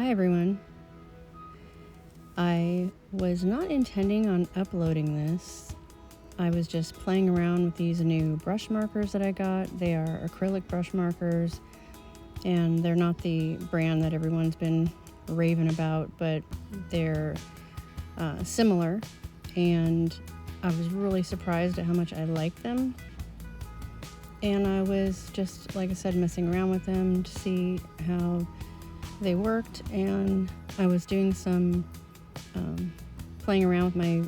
Hi everyone. I was not intending on uploading this. I was just playing around with these new brush markers that I got. They are acrylic brush markers, and they're not the brand that everyone's been raving about, but they're similar, and I was really surprised at how much I liked them. And I was just, like I said, messing around with them to see how they worked, and I was doing some playing around with my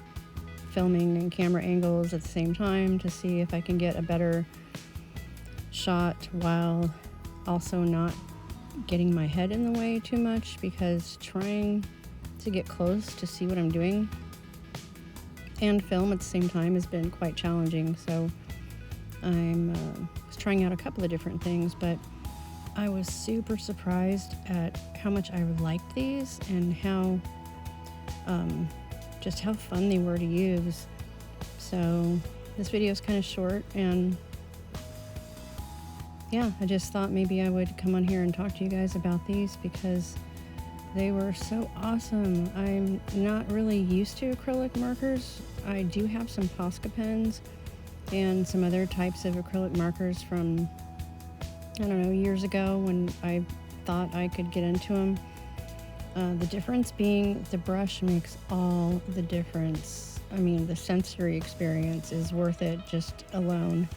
filming and camera angles at the same time to see if I can get a better shot while also not getting my head in the way too much, because trying to get close to see what I'm doing and film at the same time has been quite challenging. So I'm was trying out a couple of different things, but I was super surprised at how much I liked these and how just how fun they were to use. So this video is kind of short, and yeah, I just thought maybe I would come on here and talk to you guys about these because they were so awesome. I'm not really used to acrylic markers. I do have some Posca pens and some other types of acrylic markers from, I don't know, years ago when I thought I could get into them. The difference being the brush makes all the difference. I mean, the sensory experience is worth it just alone.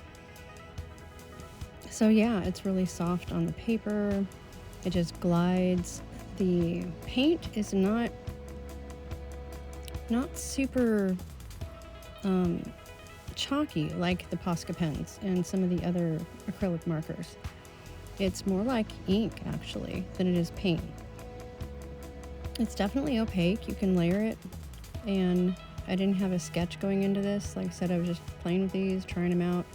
So yeah, it's really soft on the paper. It just glides. The paint is not super chalky like the Posca pens and some of the other acrylic markers. It's more like ink actually than it is paint. It's definitely opaque. You can layer it, and I didn't have a sketch going into this. Like I said, I was just playing with these, trying them out.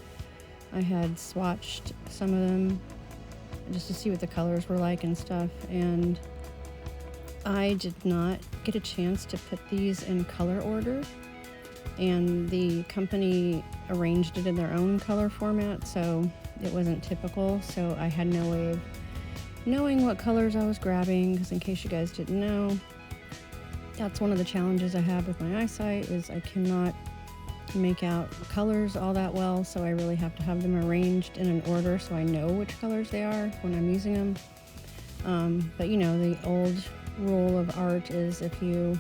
I had swatched some of them just to see what the colors were like and stuff, and I did not get a chance to put these in color order, and the company arranged it in their own color format, so it wasn't typical. So I had no way of knowing what colors I was grabbing, because in case you guys didn't know, that's one of the challenges I have with my eyesight, is I cannot make out colors all that well, so I really have to have them arranged in an order so I know which colors they are when I'm using them. But you know, the old rule of art is if you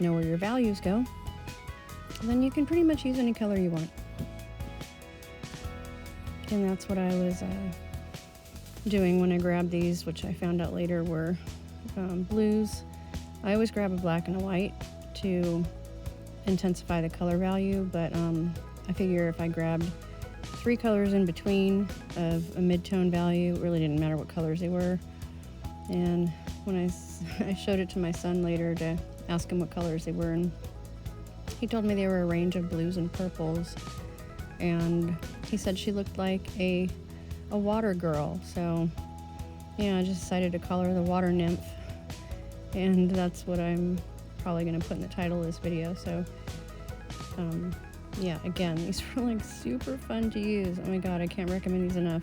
know where your values go, then you can pretty much use any color you want. And that's what I was doing when I grabbed these, which I found out later were blues. I always grab a black and a white to intensify the color value, but I figure if I grabbed 3 colors in between of a mid-tone value, it really didn't matter what colors they were. And when I showed it to my son later to ask him what colors they were, and he told me they were a range of blues and purples, and he said she looked like a water girl. So yeah, I just decided to call her the Water Nymph, and that's what I'm probably going to put in the title of this video. So yeah, again, these were like super fun to use. Oh my god, I can't recommend these enough.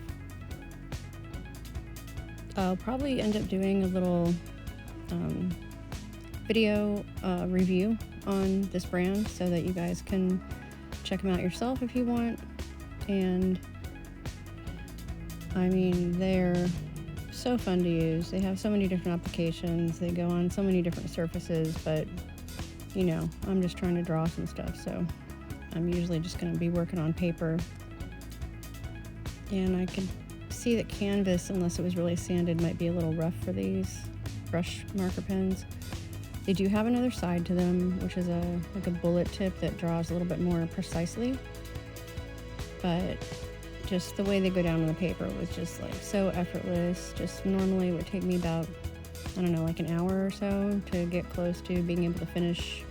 I'll probably end up doing a little video review on this brand so that you guys can check them out yourself if you want. And I mean, they're so fun to use. They have so many different applications. They go on so many different surfaces, but you know, I'm just trying to draw some stuff, so I'm usually just going to be working on paper. And I could see that canvas, unless it was really sanded, might be a little rough for these brush marker pens. They do have another side to them, which is like a bullet tip that draws a little bit more precisely, but just the way they go down on the paper was just like so effortless. Just normally it would take me about, I don't know, like an hour or so to get close to being able to finish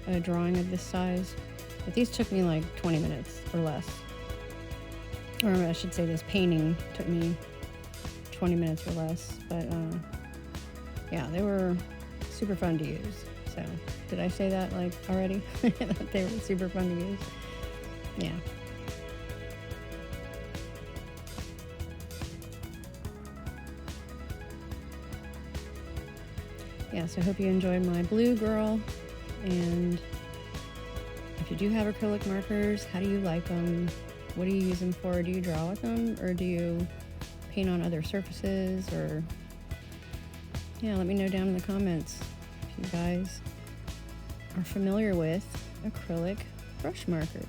a drawing of this size, but these took me like 20 minutes or less. Or I should say this painting took me 20 minutes or less, but yeah, they were super fun to use. So did I say that like already? That they were super fun to use? Yeah. yeah, so I hope you enjoyed my blue girl. And if you do have acrylic markers, how do you like them? What do you use them for? Do you draw with them, or do you paint on other surfaces? Or yeah, let me know down in the comments if you guys are familiar with acrylic brush markers.